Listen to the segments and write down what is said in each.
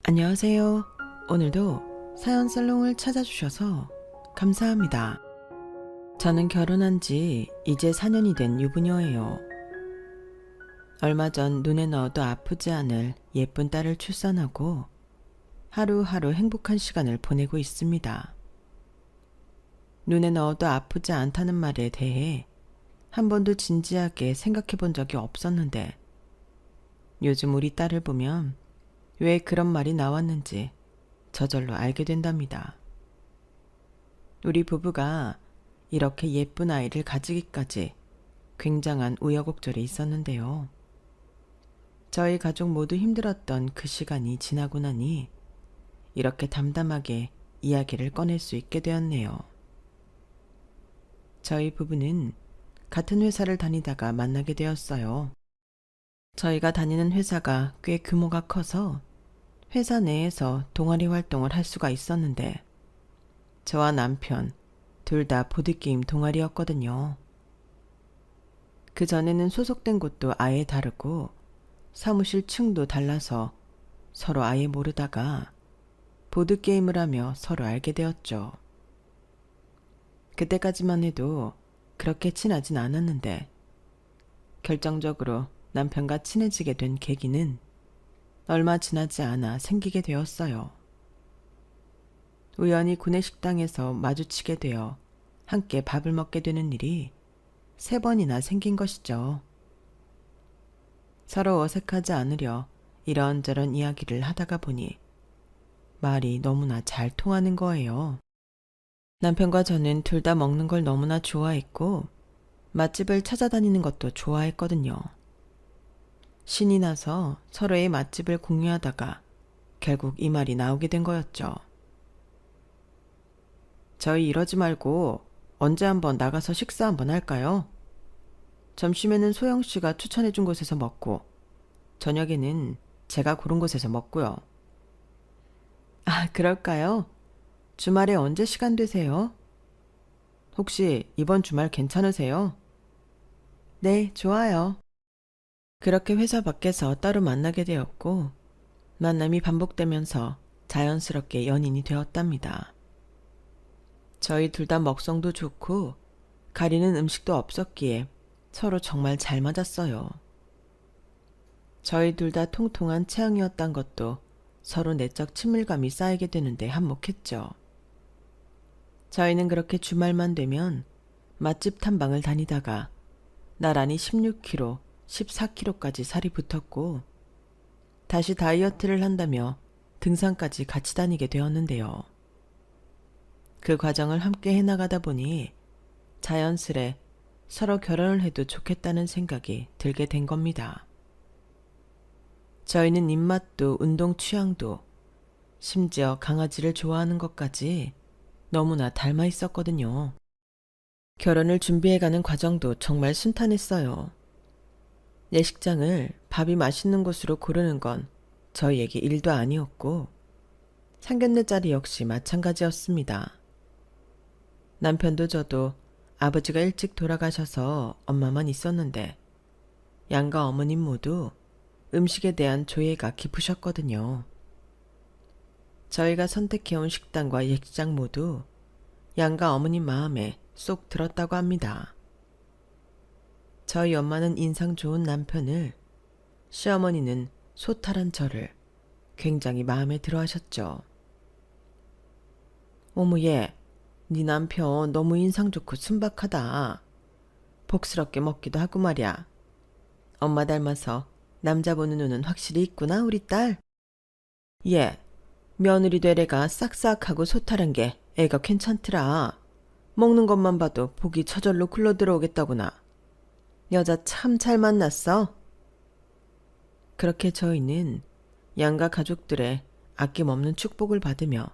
안녕하세요. 오늘도 사연 살롱을 찾아주셔서 감사합니다. 저는 결혼한 지 이제 4년이 된 유부녀예요. 얼마 전 눈에 넣어도 아프지 않을 예쁜 딸을 출산하고 하루하루 행복한 시간을 보내고 있습니다. 눈에 넣어도 아프지 않다는 말에 대해 한 번도 진지하게 생각해 본 적이 없었는데 요즘 우리 딸을 보면 왜 그런 말이 나왔는지 저절로 알게 된답니다. 우리 부부가 이렇게 예쁜 아이를 가지기까지 굉장한 우여곡절이 있었는데요. 저희 가족 모두 힘들었던 그 시간이 지나고 나니 이렇게 담담하게 이야기를 꺼낼 수 있게 되었네요. 저희 부부는 같은 회사를 다니다가 만나게 되었어요. 저희가 다니는 회사가 꽤 규모가 커서 회사 내에서 동아리 활동을 할 수가 있었는데 저와 남편 둘 다 보드게임 동아리였거든요. 그 전에는 소속된 곳도 아예 다르고 사무실 층도 달라서 서로 아예 모르다가 보드게임을 하며 서로 알게 되었죠. 그때까지만 해도 그렇게 친하진 않았는데 결정적으로 남편과 친해지게 된 계기는 얼마 지나지 않아 생기게 되었어요. 우연히 구내식당에서 마주치게 되어 함께 밥을 먹게 되는 일이 3번이나 생긴 것이죠. 서로 어색하지 않으려 이런저런 이야기를 하다가 보니 말이 너무나 잘 통하는 거예요. 남편과 저는 둘 다 먹는 걸 너무나 좋아했고 맛집을 찾아다니는 것도 좋아했거든요. 신이 나서 서로의 맛집을 공유하다가 결국 이 말이 나오게 된 거였죠. 저희 이러지 말고 언제 한번 나가서 식사 한번 할까요? 점심에는 소영 씨가 추천해준 곳에서 먹고 저녁에는 제가 고른 곳에서 먹고요. 아, 그럴까요? 주말에 언제 시간 되세요? 혹시 이번 주말 괜찮으세요? 네, 좋아요. 그렇게 회사 밖에서 따로 만나게 되었고 만남이 반복되면서 자연스럽게 연인이 되었답니다. 저희 둘 다 먹성도 좋고 가리는 음식도 없었기에 서로 정말 잘 맞았어요. 저희 둘 다 통통한 체형이었단 것도 서로 내적 친밀감이 쌓이게 되는데 한몫했죠. 저희는 그렇게 주말만 되면 맛집 탐방을 다니다가 나란히 16kg, 14kg까지 살이 붙었고 다시 다이어트를 한다며 등산까지 같이 다니게 되었는데요. 그 과정을 함께 해나가다 보니 자연스레 서로 결혼을 해도 좋겠다는 생각이 들게 된 겁니다. 저희는 입맛도 운동 취향도 심지어 강아지를 좋아하는 것까지 너무나 닮아 있었거든요. 결혼을 준비해가는 과정도 정말 순탄했어요. 예식장을 밥이 맛있는 곳으로 고르는 건 저희에게 일도 아니었고 상견례 자리 역시 마찬가지였습니다. 남편도 저도 아버지가 일찍 돌아가셔서 엄마만 있었는데 양가 어머님 모두 음식에 대한 조예가 깊으셨거든요. 저희가 선택해온 식당과 예식장 모두 양가 어머님 마음에 쏙 들었다고 합니다. 저희 엄마는 인상 좋은 남편을, 시어머니는 소탈한 저를 굉장히 마음에 들어 하셨죠. 어머 얘, 네 남편 너무 인상 좋고 순박하다. 복스럽게 먹기도 하고 말이야. 엄마 닮아서 남자 보는 눈은 확실히 있구나 우리 딸. 얘, 며느리 되래가 싹싹하고 소탈한 게 애가 괜찮더라. 먹는 것만 봐도 복이 저절로 굴러 들어오겠다구나. 여자 참 잘 만났어. 그렇게 저희는 양가 가족들의 아낌없는 축복을 받으며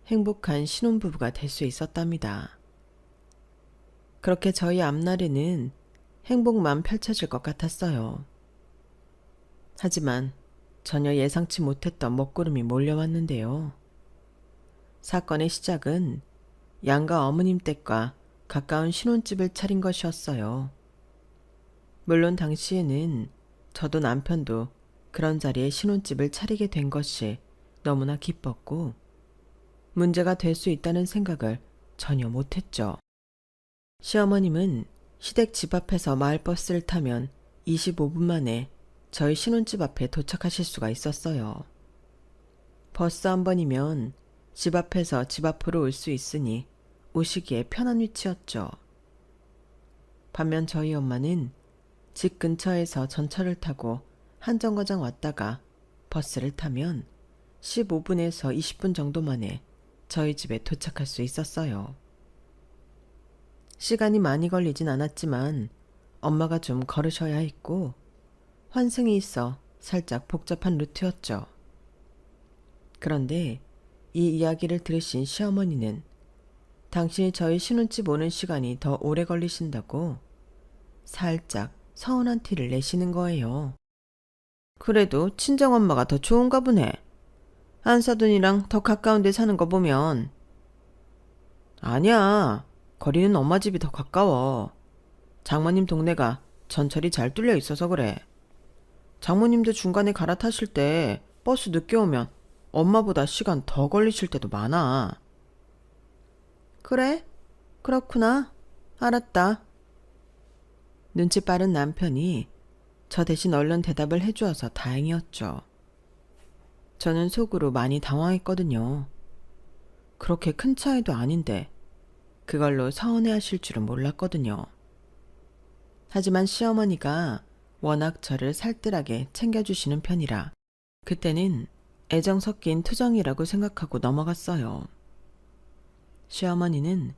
행복한 신혼부부가 될 수 있었답니다. 그렇게 저희 앞날에는 행복만 펼쳐질 것 같았어요. 하지만 전혀 예상치 못했던 먹구름이 몰려왔는데요. 사건의 시작은 양가 어머님 댁과 가까운 신혼집을 차린 것이었어요. 물론 당시에는 저도 남편도 그런 자리에 신혼집을 차리게 된 것이 너무나 기뻤고 문제가 될 수 있다는 생각을 전혀 못했죠. 시어머님은 시댁 집 앞에서 마을버스를 타면 25분 만에 저희 신혼집 앞에 도착하실 수가 있었어요. 버스 한 번이면 집 앞에서 집 앞으로 올 수 있으니 오시기에 편한 위치였죠. 반면 저희 엄마는 집 근처에서 전철을 타고 한 정거장 왔다가 버스를 타면 15분에서 20분 정도 만에 저희 집에 도착할 수 있었어요. 시간이 많이 걸리진 않았지만 엄마가 좀 걸으셔야 했고 환승이 있어 살짝 복잡한 루트였죠. 그런데 이 이야기를 들으신 시어머니는 당신이 저희 신혼집 오는 시간이 더 오래 걸리신다고 살짝 서운한 티를 내시는 거예요. 그래도 친정엄마가 더 좋은가 보네. 안사돈이랑 더 가까운 데 사는 거 보면. 아니야. 거리는 엄마 집이 더 가까워. 장모님 동네가 전철이 잘 뚫려 있어서 그래. 장모님도 중간에 갈아타실 때 버스 늦게 오면 엄마보다 시간 더 걸리실 때도 많아. 그래? 그렇구나. 알았다. 눈치 빠른 남편이 저 대신 얼른 대답을 해주어서 다행이었죠. 저는 속으로 많이 당황했거든요. 그렇게 큰 차이도 아닌데 그걸로 서운해하실 줄은 몰랐거든요. 하지만 시어머니가 워낙 저를 살뜰하게 챙겨주시는 편이라 그때는 애정 섞인 투정이라고 생각하고 넘어갔어요. 시어머니는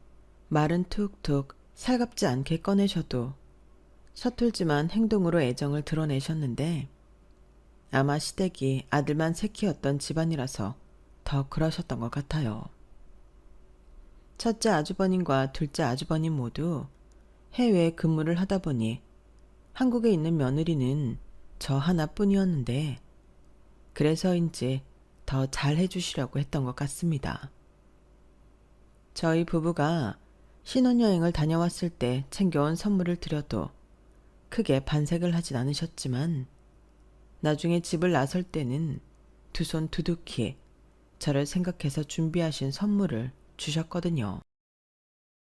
말은 툭툭 살갑지 않게 꺼내셔도 서툴지만 행동으로 애정을 드러내셨는데 아마 시댁이 아들만 셋키였던 집안이라서 더 그러셨던 것 같아요. 첫째 아주버님과 둘째 아주버님 모두 해외에 근무를 하다 보니 한국에 있는 며느리는 저 하나뿐이었는데 그래서인지 더 잘 해주시려고 했던 것 같습니다. 저희 부부가 신혼여행을 다녀왔을 때 챙겨온 선물을 드려도 크게 반색을 하진 않으셨지만 나중에 집을 나설 때는 두 손 두둑히 저를 생각해서 준비하신 선물을 주셨거든요.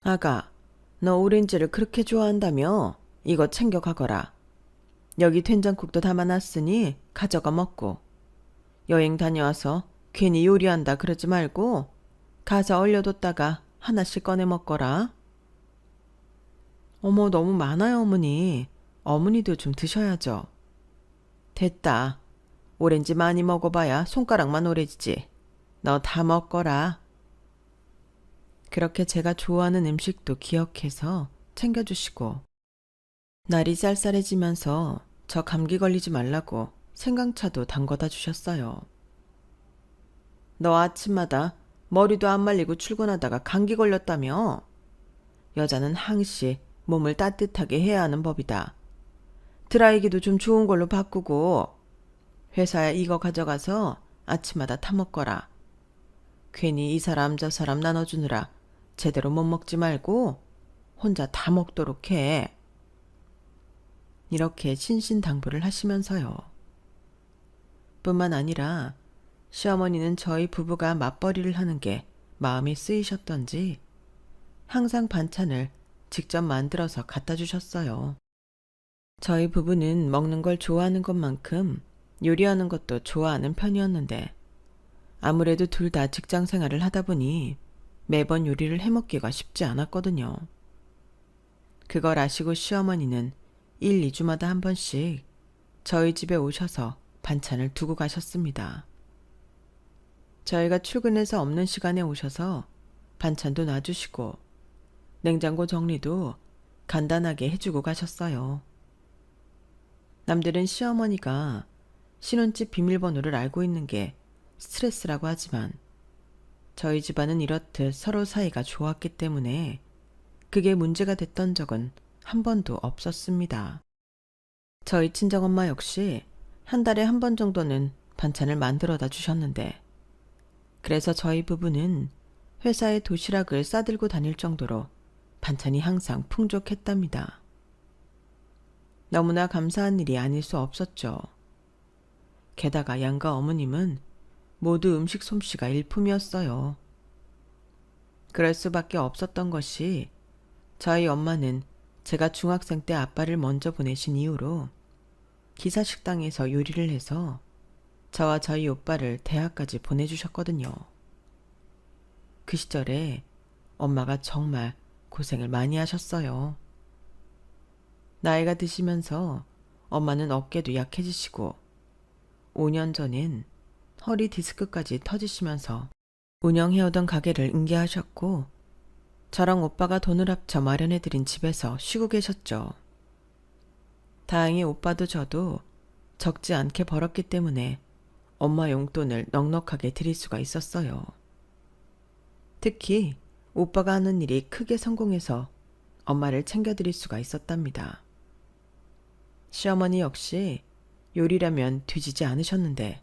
아가, 너 오렌지를 그렇게 좋아한다며? 이거 챙겨가거라. 여기 된장국도 담아놨으니 가져가 먹고 여행 다녀와서 괜히 요리한다 그러지 말고 가서 얼려뒀다가 하나씩 꺼내 먹거라. 어머, 너무 많아요, 어머니. 어머니도 좀 드셔야죠. 됐다. 오렌지 많이 먹어봐야 손가락만 오래지지. 너 다 먹거라. 그렇게 제가 좋아하는 음식도 기억해서 챙겨주시고 날이 쌀쌀해지면서 저 감기 걸리지 말라고 생강차도 담궈다 주셨어요. 너 아침마다 머리도 안 말리고 출근하다가 감기 걸렸다며? 여자는 항시 몸을 따뜻하게 해야 하는 법이다. 드라이기도 좀 좋은 걸로 바꾸고 회사에 이거 가져가서 아침마다 타먹거라. 괜히 이 사람 저 사람 나눠주느라 제대로 못 먹지 말고 혼자 다 먹도록 해. 이렇게 신신당부를 하시면서요. 뿐만 아니라 시어머니는 저희 부부가 맞벌이를 하는 게 마음이 쓰이셨던지 항상 반찬을 직접 만들어서 갖다 주셨어요. 저희 부부는 먹는 걸 좋아하는 것만큼 요리하는 것도 좋아하는 편이었는데 아무래도 둘 다 직장 생활을 하다 보니 매번 요리를 해먹기가 쉽지 않았거든요. 그걸 아시고 시어머니는 1, 2주마다 한 번씩 저희 집에 오셔서 반찬을 두고 가셨습니다. 저희가 출근해서 없는 시간에 오셔서 반찬도 놔주시고 냉장고 정리도 간단하게 해주고 가셨어요. 남들은 시어머니가 신혼집 비밀번호를 알고 있는 게 스트레스라고 하지만 저희 집안은 이렇듯 서로 사이가 좋았기 때문에 그게 문제가 됐던 적은 한 번도 없었습니다. 저희 친정엄마 역시 한 달에 한 번 정도는 반찬을 만들어다 주셨는데 그래서 저희 부부는 회사에 도시락을 싸들고 다닐 정도로 반찬이 항상 풍족했답니다. 너무나 감사한 일이 아닐 수 없었죠. 게다가 양가 어머님은 모두 음식 솜씨가 일품이었어요. 그럴 수밖에 없었던 것이 저희 엄마는 제가 중학생 때 아빠를 먼저 보내신 이후로 기사식당에서 요리를 해서 저와 저희 오빠를 대학까지 보내주셨거든요. 그 시절에 엄마가 정말 고생을 많이 하셨어요. 나이가 드시면서 엄마는 어깨도 약해지시고 5년 전엔 허리 디스크까지 터지시면서 운영해오던 가게를 인계하셨고 저랑 오빠가 돈을 합쳐 마련해드린 집에서 쉬고 계셨죠. 다행히 오빠도 저도 적지 않게 벌었기 때문에 엄마 용돈을 넉넉하게 드릴 수가 있었어요. 특히 오빠가 하는 일이 크게 성공해서 엄마를 챙겨드릴 수가 있었답니다. 시어머니 역시 요리라면 뒤지지 않으셨는데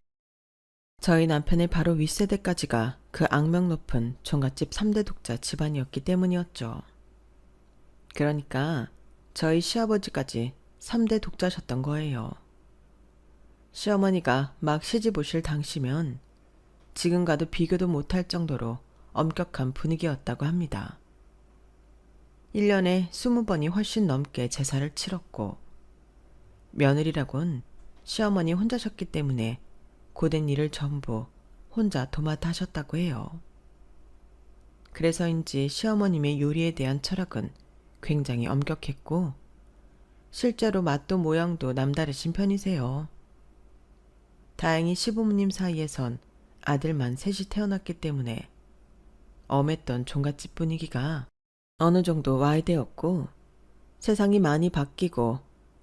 저희 남편의 바로 윗세대까지가 그 악명 높은 종갓집 3대 독자 집안이었기 때문이었죠. 그러니까 저희 시아버지까지 3대 독자셨던 거예요. 시어머니가 막 시집 오실 당시면 지금과도 비교도 못할 정도로 엄격한 분위기였다고 합니다. 1년에 20번이 훨씬 넘게 제사를 치렀고 며느리라곤 시어머니 혼자셨기 때문에 고된 일을 전부 혼자 도맡아 하셨다고 해요. 그래서인지 시어머님의 요리에 대한 철학은 굉장히 엄격했고 실제로 맛도 모양도 남다르신 편이세요. 다행히 시부모님 사이에선 아들만 셋이 태어났기 때문에 엄했던 종갓집 분위기가 어느 정도 와해되었고 세상이 많이 바뀌고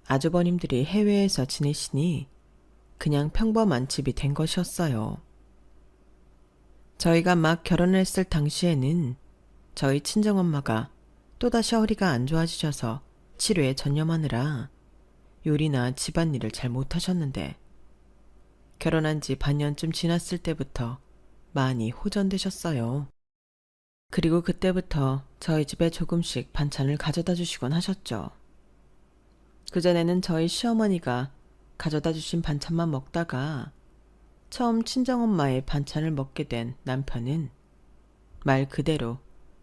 아주버님들이 해외에서 지내시니 그냥 평범한 집이 된 것이었어요. 저희가 막 결혼을 했을 당시에는 저희 친정엄마가 또다시 허리가 안 좋아지셔서 치료에 전념하느라 요리나 집안일을 잘 못하셨는데 결혼한 지 반년쯤 지났을 때부터 많이 호전되셨어요. 그리고 그때부터 저희 집에 조금씩 반찬을 가져다 주시곤 하셨죠. 그전에는 저희 시어머니가 가져다 주신 반찬만 먹다가 처음 친정엄마의 반찬을 먹게 된 남편은 말 그대로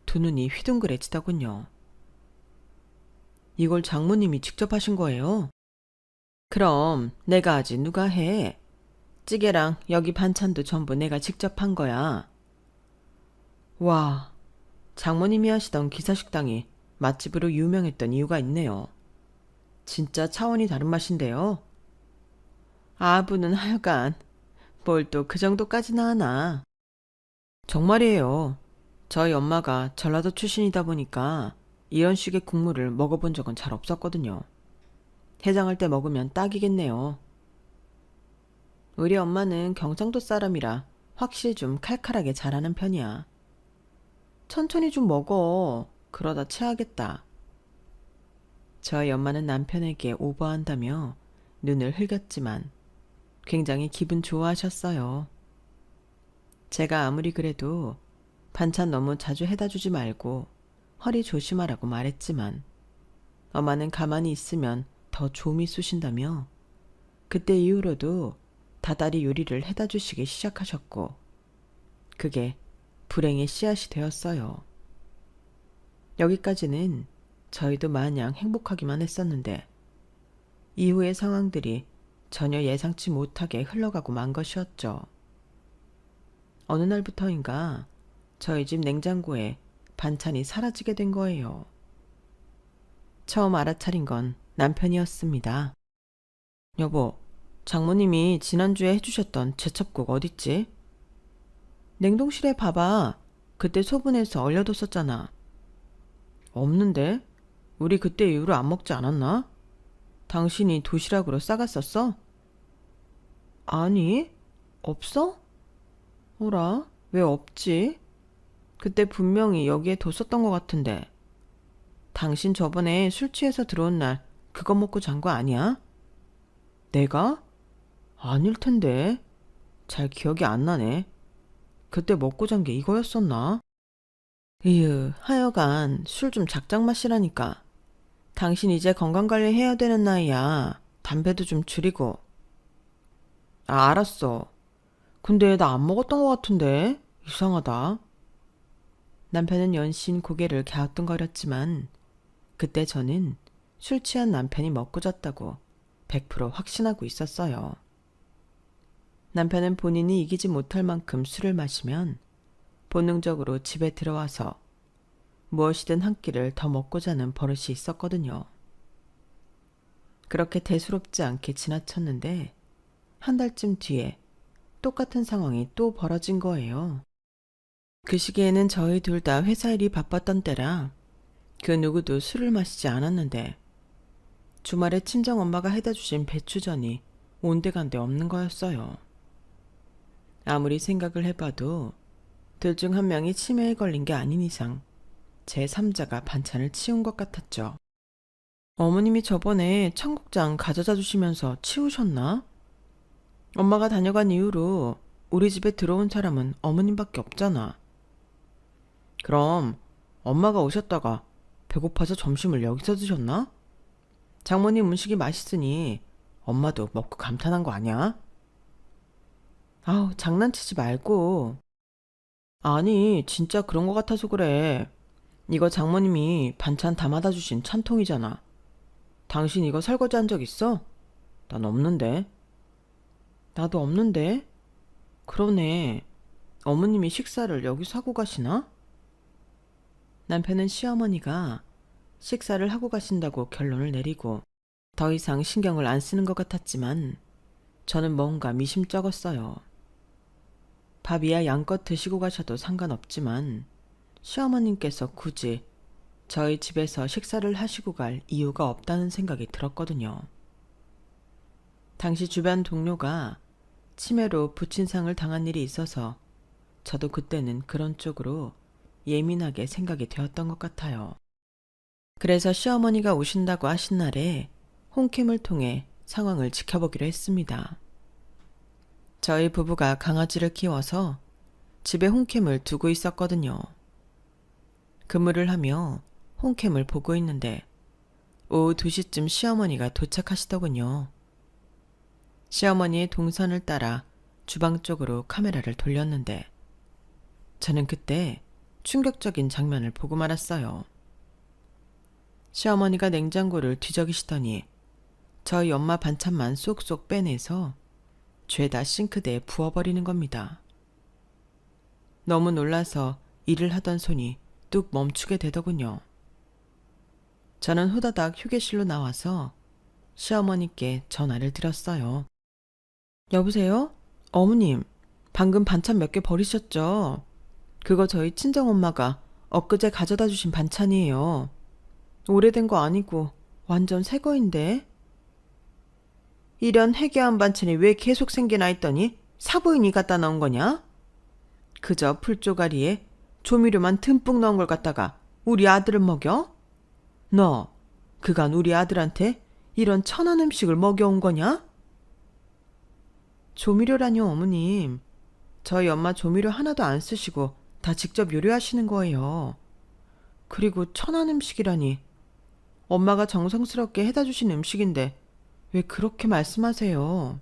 두 눈이 휘둥그레지더군요. 이걸 장모님이 직접 하신 거예요? 그럼 내가 하지 누가 해? 찌개랑 여기 반찬도 전부 내가 직접 한 거야. 와, 장모님이 하시던 기사식당이 맛집으로 유명했던 이유가 있네요. 진짜 차원이 다른 맛인데요. 아부는 하여간 뭘 또 그 정도까지나 하나. 정말이에요. 저희 엄마가 전라도 출신이다 보니까 이런 식의 국물을 먹어본 적은 잘 없었거든요. 해장할 때 먹으면 딱이겠네요. 우리 엄마는 경상도 사람이라 확실히 좀 칼칼하게 잘하는 편이야. 천천히 좀 먹어. 그러다 체하겠다. 저희 엄마는 남편에게 오버한다며 눈을 흘겼지만 굉장히 기분 좋아하셨어요. 제가 아무리 그래도 반찬 너무 자주 해다 주지 말고 허리 조심하라고 말했지만 엄마는 가만히 있으면 더 좀이 쑤신다며 그때 이후로도 다달이 요리를 해다 주시기 시작하셨고 그게 불행의 씨앗이 되었어요. 여기까지는 저희도 마냥 행복하기만 했었는데 이후의 상황들이 전혀 예상치 못하게 흘러가고 만 것이었죠. 어느 날부터인가 저희 집 냉장고에 반찬이 사라지게 된 거예요. 처음 알아차린 건 남편이었습니다. 여보, 장모님이 지난주에 해주셨던 제첩국 어딨지? 냉동실에 봐봐. 그때 소분해서 얼려뒀었잖아. 없는데? 우리 그때 이후로 안 먹지 않았나? 당신이 도시락으로 싸갔었어? 아니, 없어? 어라, 왜 없지? 그때 분명히 여기에 뒀었던 것 같은데. 당신 저번에 술 취해서 들어온 날 그거 먹고 잔 거 아니야? 내가? 아닐 텐데. 잘 기억이 안 나네. 그때 먹고 잔 게 이거였었나? 으유, 하여간 술 좀 작작 마시라니까. 당신 이제 건강관리 해야 되는 나이야. 담배도 좀 줄이고. 아, 알았어. 근데 나 안 먹었던 것 같은데? 이상하다. 남편은 연신 고개를 갸우뚱거렸지만 그때 저는 술 취한 남편이 먹고 잤다고 100% 확신하고 있었어요. 남편은 본인이 이기지 못할 만큼 술을 마시면 본능적으로 집에 들어와서 무엇이든 한 끼를 더 먹고 자는 버릇이 있었거든요. 그렇게 대수롭지 않게 지나쳤는데 한 달쯤 뒤에 똑같은 상황이 또 벌어진 거예요. 그 시기에는 저희 둘 다 회사 일이 바빴던 때라 그 누구도 술을 마시지 않았는데 주말에 친정 엄마가 해다 주신 배추전이 온데간데 없는 거였어요. 아무리 생각을 해봐도 둘 중 한 명이 치매에 걸린 게 아닌 이상 제3자가 반찬을 치운 것 같았죠. 어머님이 저번에 청국장 가져다 주시면서 치우셨나? 엄마가 다녀간 이후로 우리 집에 들어온 사람은 어머님밖에 없잖아. 그럼 엄마가 오셨다가 배고파서 점심을 여기서 드셨나? 장모님 음식이 맛있으니 엄마도 먹고 감탄한 거 아니야? 아우, 장난치지 말고. 아니, 진짜 그런 거 같아서 그래. 이거 장모님이 반찬 담아다 주신 찬통이잖아. 당신 이거 설거지 한 적 있어? 난 없는데. 나도 없는데. 그러네. 어머님이 식사를 여기서 하고 가시나? 남편은 시어머니가 식사를 하고 가신다고 결론을 내리고 더 이상 신경을 안 쓰는 것 같았지만 저는 뭔가 미심쩍었어요. 밥이야 양껏 드시고 가셔도 상관없지만 시어머님께서 굳이 저희 집에서 식사를 하시고 갈 이유가 없다는 생각이 들었거든요. 당시 주변 동료가 치매로 부친상을 당한 일이 있어서 저도 그때는 그런 쪽으로 예민하게 생각이 되었던 것 같아요. 그래서 시어머니가 오신다고 하신 날에 홈캠을 통해 상황을 지켜보기로 했습니다. 저희 부부가 강아지를 키워서 집에 홈캠을 두고 있었거든요. 근무를 하며 홈캠을 보고 있는데 오후 2시쯤 시어머니가 도착하시더군요. 시어머니의 동선을 따라 주방 쪽으로 카메라를 돌렸는데 저는 그때 충격적인 장면을 보고 말았어요. 시어머니가 냉장고를 뒤적이시더니 저희 엄마 반찬만 쏙쏙 빼내서 죄다 싱크대에 부어버리는 겁니다. 너무 놀라서 일을 하던 손이 뚝 멈추게 되더군요. 저는 후다닥 휴게실로 나와서 시어머니께 전화를 드렸어요. 여보세요? 어머님, 방금 반찬 몇 개 버리셨죠? 그거 저희 친정엄마가 엊그제 가져다 주신 반찬이에요. 오래된 거 아니고 완전 새 거인데? 이런 해괴한 반찬이 왜 계속 생기나 했더니 사부인이 갖다 넣은 거냐? 그저 풀조가리에 조미료만 듬뿍 넣은 걸 갖다가 우리 아들을 먹여? 너 그간 우리 아들한테 이런 천한 음식을 먹여온 거냐? 조미료라뇨, 어머님. 저희 엄마 조미료 하나도 안 쓰시고 다 직접 요리하시는 거예요. 그리고 천한 음식이라니. 엄마가 정성스럽게 해다 주신 음식인데 왜 그렇게 말씀하세요?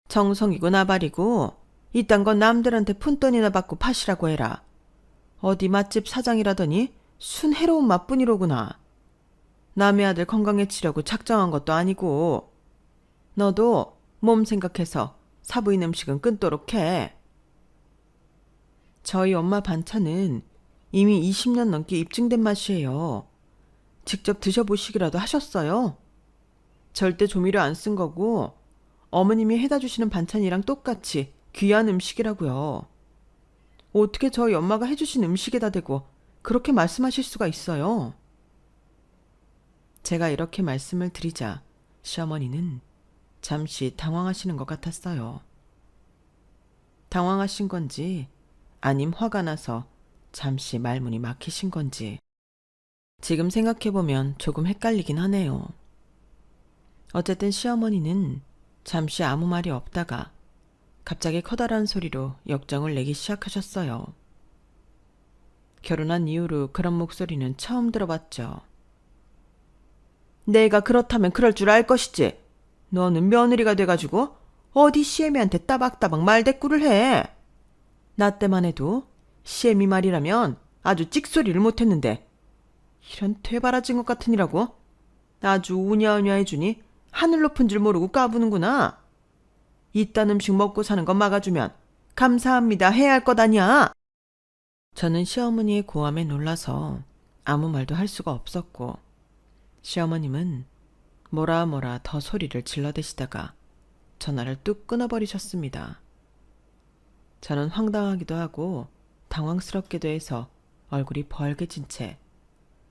정성이고 나발이고 이딴 건 남들한테 푼돈이나 받고 파시라고 해라. 어디 맛집 사장이라더니 순 해로운 맛뿐이로구나. 남의 아들 건강해지려고 작정한 것도 아니고. 너도 몸 생각해서 사부인 음식은 끊도록 해. 저희 엄마 반찬은 이미 20년 넘게 입증된 맛이에요. 직접 드셔보시기라도 하셨어요? 절대 조미료 안 쓴 거고 어머님이 해다 주시는 반찬이랑 똑같이 귀한 음식이라고요. 어떻게 저희 엄마가 해주신 음식에다 대고 그렇게 말씀하실 수가 있어요? 제가 이렇게 말씀을 드리자 시어머니는 잠시 당황하시는 것 같았어요. 당황하신 건지 아님 화가 나서 잠시 말문이 막히신 건지 지금 생각해보면 조금 헷갈리긴 하네요. 어쨌든 시어머니는 잠시 아무 말이 없다가 갑자기 커다란 소리로 역정을 내기 시작하셨어요. 결혼한 이후로 그런 목소리는 처음 들어봤죠. 내가 그렇다면 그럴 줄 알 것이지. 너는 며느리가 돼가지고 어디 시애미한테 따박따박 말대꾸를 해. 나 때만 해도 시애미 말이라면 아주 찍소리를 못했는데 이런 퇴바라진 것 같으니라고 아주 우냐우냐 해주니 하늘 높은 줄 모르고 까부는구나. 이딴 음식 먹고 사는 거 막아주면 감사합니다 해야 할 것 아니야. 저는 시어머니의 고함에 놀라서 아무 말도 할 수가 없었고 시어머님은 뭐라 더 소리를 질러대시다가 전화를 뚝 끊어버리셨습니다. 저는 황당하기도 하고 당황스럽기도 해서 얼굴이 벌개진 채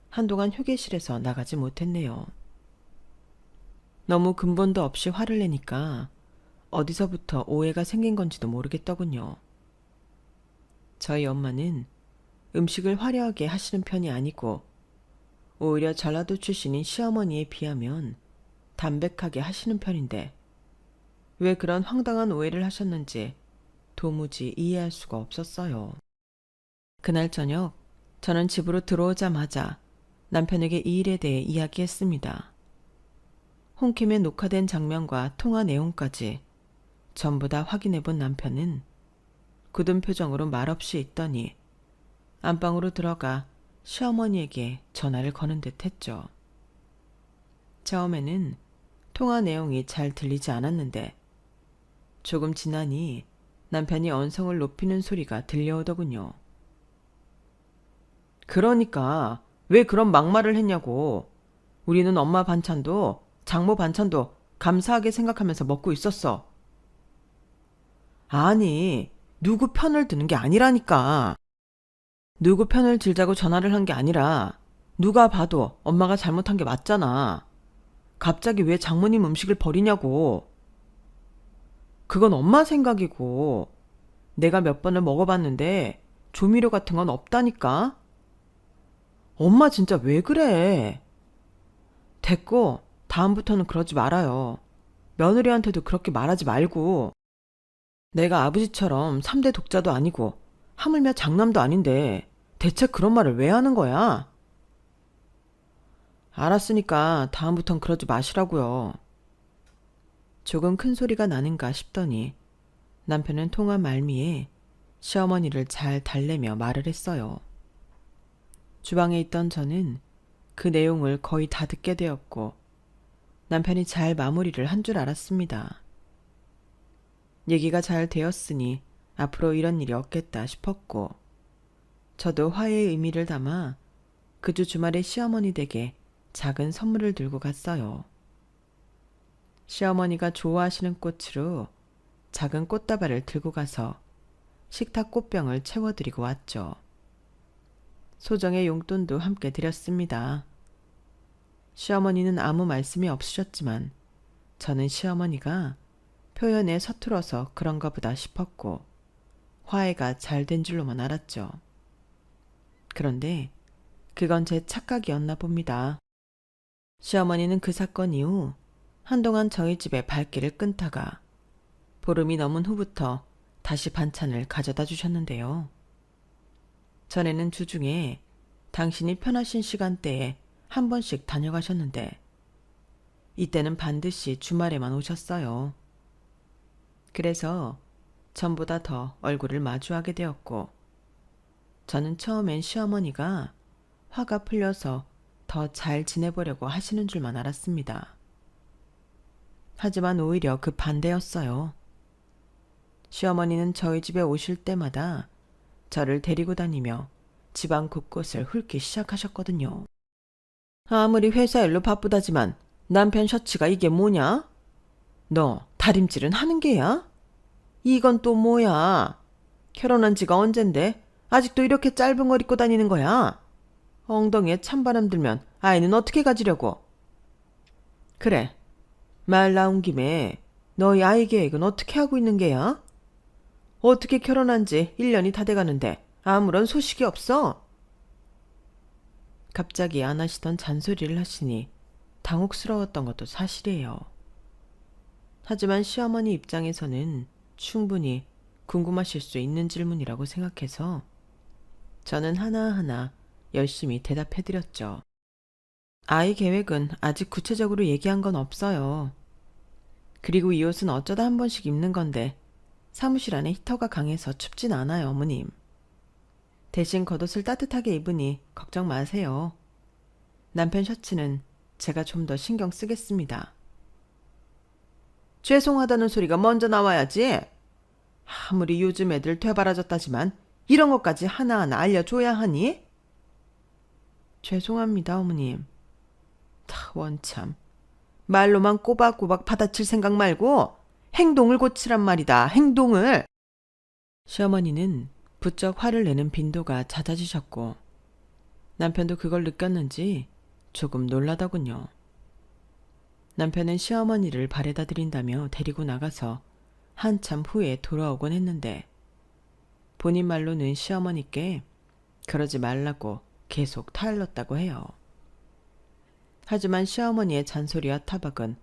한동안 휴게실에서 나가지 못했네요. 너무 근본도 없이 화를 내니까 어디서부터 오해가 생긴 건지도 모르겠더군요. 저희 엄마는 음식을 화려하게 하시는 편이 아니고 오히려 전라도 출신인 시어머니에 비하면 담백하게 하시는 편인데 왜 그런 황당한 오해를 하셨는지 도무지 이해할 수가 없었어요. 그날 저녁 저는 집으로 들어오자마자 남편에게 이 일에 대해 이야기했습니다. 홈캠에 녹화된 장면과 통화 내용까지 전부 다 확인해 본 남편은 굳은 표정으로 말없이 있더니 안방으로 들어가 시어머니에게 전화를 거는 듯 했죠. 처음에는 통화 내용이 잘 들리지 않았는데 조금 지나니 남편이 언성을 높이는 소리가 들려오더군요. 그러니까 왜 그런 막말을 했냐고. 우리는 엄마 반찬도 장모 반찬도 감사하게 생각하면서 먹고 있었어. 아니, 누구 편을 드는 게 아니라니까. 누구 편을 들자고 전화를 한 게 아니라 누가 봐도 엄마가 잘못한 게 맞잖아. 갑자기 왜 장모님 음식을 버리냐고. 그건 엄마 생각이고 내가 몇 번을 먹어봤는데 조미료 같은 건 없다니까. 엄마 진짜 왜 그래. 됐고 다음부터는 그러지 말아요. 며느리한테도 그렇게 말하지 말고. 내가 아버지처럼 3대 독자도 아니고 하물며 장남도 아닌데 대체 그런 말을 왜 하는 거야? 알았으니까 다음부턴 그러지 마시라고요. 조금 큰 소리가 나는가 싶더니 남편은 통화 말미에 시어머니를 잘 달래며 말을 했어요. 주방에 있던 저는 그 내용을 거의 다 듣게 되었고 남편이 잘 마무리를 한 줄 알았습니다. 얘기가 잘 되었으니 앞으로 이런 일이 없겠다 싶었고 저도 화해의 의미를 담아 그 주 주말에 시어머니 댁에 작은 선물을 들고 갔어요. 시어머니가 좋아하시는 꽃으로 작은 꽃다발을 들고 가서 식탁 꽃병을 채워드리고 왔죠. 소정의 용돈도 함께 드렸습니다. 시어머니는 아무 말씀이 없으셨지만 저는 시어머니가 표현에 서툴어서 그런가 보다 싶었고 화해가 잘 된 줄로만 알았죠. 그런데 그건 제 착각이었나 봅니다. 시어머니는 그 사건 이후 한동안 저희 집에 발길을 끊다가 보름이 넘은 후부터 다시 반찬을 가져다 주셨는데요. 전에는 주중에 당신이 편하신 시간대에 한 번씩 다녀가셨는데 이때는 반드시 주말에만 오셨어요. 그래서 전보다 더 얼굴을 마주하게 되었고 저는 처음엔 시어머니가 화가 풀려서 더 잘 지내보려고 하시는 줄만 알았습니다. 하지만 오히려 그 반대였어요. 시어머니는 저희 집에 오실 때마다 저를 데리고 다니며 집안 곳곳을 훑기 시작하셨거든요. 아무리 회사 일로 바쁘다지만 남편 셔츠가 이게 뭐냐? 너 다림질은 하는 게야? 이건 또 뭐야? 결혼한 지가 언젠데 아직도 이렇게 짧은 걸 입고 다니는 거야? 엉덩이에 찬바람 들면 아이는 어떻게 가지려고? 그래, 말 나온 김에 너희 아이 계획은 어떻게 하고 있는 게야? 어떻게 결혼한 지 1년이 다 돼가는데 아무런 소식이 없어? 갑자기 안 하시던 잔소리를 하시니 당혹스러웠던 것도 사실이에요. 하지만 시어머니 입장에서는 충분히 궁금하실 수 있는 질문이라고 생각해서 저는 하나하나 열심히 대답해드렸죠. 아이 계획은 아직 구체적으로 얘기한 건 없어요. 그리고 이 옷은 어쩌다 한 번씩 입는 건데 사무실 안에 히터가 강해서 춥진 않아요, 어머님. 대신 겉옷을 따뜻하게 입으니 걱정 마세요. 남편 셔츠는 제가 좀 더 신경 쓰겠습니다. 죄송하다는 소리가 먼저 나와야지. 아무리 요즘 애들 되바라졌다지만 이런 것까지 하나하나 알려줘야 하니? 죄송합니다, 어머님. 원참. 말로만 꼬박꼬박 받아칠 생각 말고 행동을 고치란 말이다, 행동을. 시어머니는 부쩍 화를 내는 빈도가 잦아지셨고 남편도 그걸 느꼈는지 조금 놀라더군요. 남편은 시어머니를 바래다 드린다며 데리고 나가서 한참 후에 돌아오곤 했는데 본인 말로는 시어머니께 그러지 말라고 계속 타일렀다고 해요. 하지만 시어머니의 잔소리와 타박은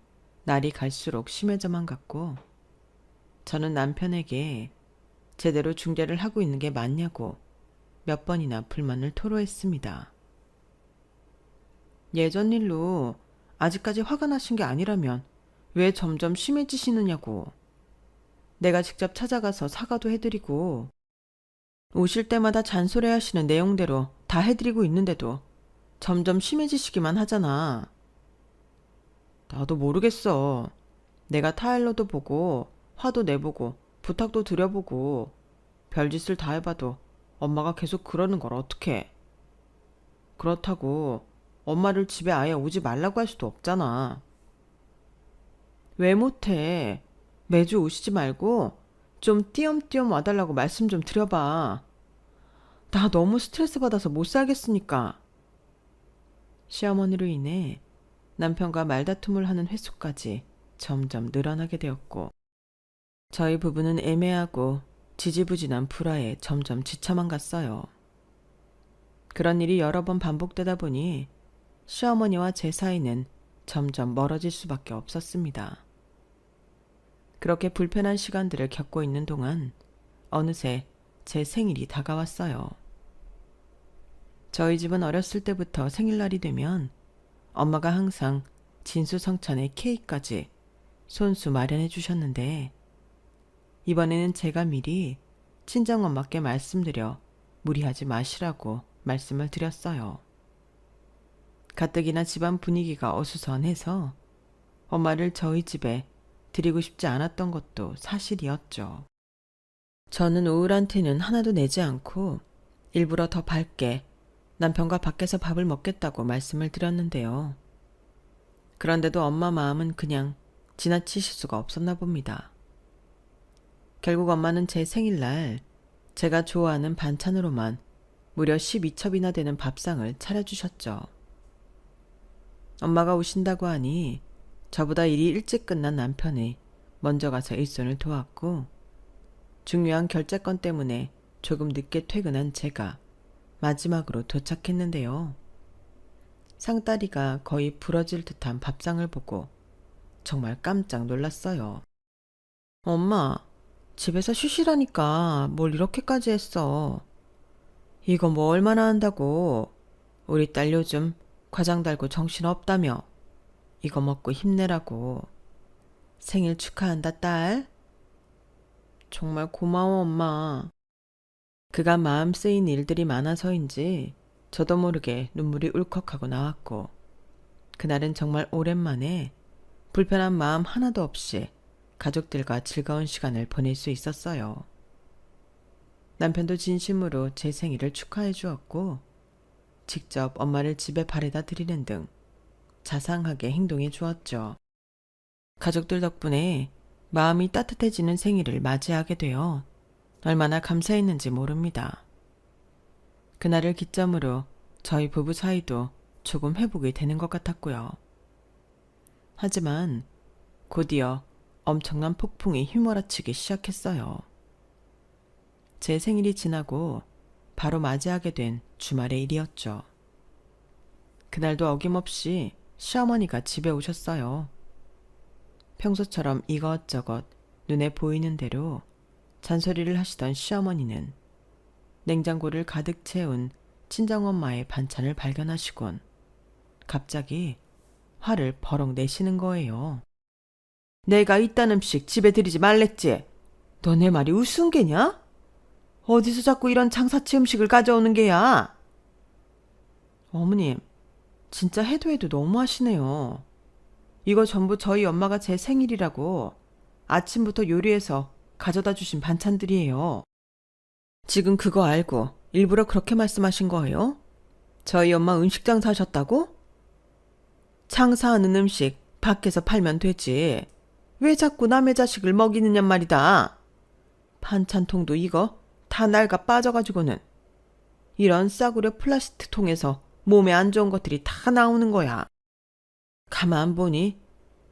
날이 갈수록 심해져만 갔고 저는 남편에게 제대로 중재를 하고 있는 게 맞냐고 몇 번이나 불만을 토로했습니다. 예전 일로 아직까지 화가 나신 게 아니라면 왜 점점 심해지시느냐고. 내가 직접 찾아가서 사과도 해드리고 오실 때마다 잔소리하시는 내용대로 다 해드리고 있는데도 점점 심해지시기만 하잖아. 나도 모르겠어. 내가 타일러도 보고 화도 내보고 부탁도 드려보고 별짓을 다 해봐도 엄마가 계속 그러는 걸 어떡해. 그렇다고 엄마를 집에 아예 오지 말라고 할 수도 없잖아. 왜 못해? 매주 오시지 말고 좀 띄엄띄엄 와달라고 말씀 좀 드려봐. 나 너무 스트레스 받아서 못 살겠으니까. 시어머니로 인해 남편과 말다툼을 하는 횟수까지 점점 늘어나게 되었고 저희 부부는 애매하고 지지부진한 불화에 점점 지쳐만 갔어요. 그런 일이 여러 번 반복되다 보니 시어머니와 제 사이는 점점 멀어질 수밖에 없었습니다. 그렇게 불편한 시간들을 겪고 있는 동안 어느새 제 생일이 다가왔어요. 저희 집은 어렸을 때부터 생일날이 되면 엄마가 항상 진수성찬에 케이크까지 손수 마련해 주셨는데 이번에는 제가 미리 친정엄마께 말씀드려 무리하지 마시라고 말씀을 드렸어요. 가뜩이나 집안 분위기가 어수선해서 엄마를 저희 집에 드리고 싶지 않았던 것도 사실이었죠. 저는 우울한 티는 하나도 내지 않고 일부러 더 밝게 남편과 밖에서 밥을 먹겠다고 말씀을 드렸는데요. 그런데도 엄마 마음은 그냥 지나치실 수가 없었나 봅니다. 결국 엄마는 제 생일날 제가 좋아하는 반찬으로만 무려 12첩이나 되는 밥상을 차려주셨죠. 엄마가 오신다고 하니 저보다 일이 일찍 끝난 남편이 먼저 가서 일손을 도왔고 중요한 결제건 때문에 조금 늦게 퇴근한 제가 마지막으로 도착했는데요. 상다리가 거의 부러질 듯한 밥상을 보고 정말 깜짝 놀랐어요. 엄마, 집에서 쉬시라니까 뭘 이렇게까지 했어. 이거 뭐 얼마나 한다고. 우리 딸 요즘 과장 달고 정신 없다며. 이거 먹고 힘내라고. 생일 축하한다, 딸. 정말 고마워, 엄마. 그간 마음 쓰인 일들이 많아서인지 저도 모르게 눈물이 울컥하고 나왔고 그날은 정말 오랜만에 불편한 마음 하나도 없이 가족들과 즐거운 시간을 보낼 수 있었어요. 남편도 진심으로 제 생일을 축하해 주었고 직접 엄마를 집에 바래다 드리는 등 자상하게 행동해 주었죠. 가족들 덕분에 마음이 따뜻해지는 생일을 맞이하게 되어 얼마나 감사했는지 모릅니다. 그날을 기점으로 저희 부부 사이도 조금 회복이 되는 것 같았고요. 하지만 곧이어 엄청난 폭풍이 휘몰아치기 시작했어요. 제 생일이 지나고 바로 맞이하게 된 주말의 일이었죠. 그날도 어김없이 시어머니가 집에 오셨어요. 평소처럼 이것저것 눈에 보이는 대로 잔소리를 하시던 시어머니는 냉장고를 가득 채운 친정엄마의 반찬을 발견하시곤 갑자기 화를 버럭 내시는 거예요. 내가 이딴 음식 집에 들이지 말랬지. 너 내 말이 우스운 게냐? 어디서 자꾸 이런 장사치 음식을 가져오는 게야? 어머님, 진짜 해도 해도 너무하시네요. 이거 전부 저희 엄마가 제 생일이라고 아침부터 요리해서 가져다 주신 반찬들이에요. 지금 그거 알고 일부러 그렇게 말씀하신 거예요? 저희 엄마 음식 장사하셨다고? 장사하는 음식 밖에서 팔면 되지. 왜 자꾸 남의 자식을 먹이느냔 말이다. 반찬통도 이거 다 낡아 빠져가지고는 이런 싸구려 플라스틱 통에서 몸에 안 좋은 것들이 다 나오는 거야. 가만 보니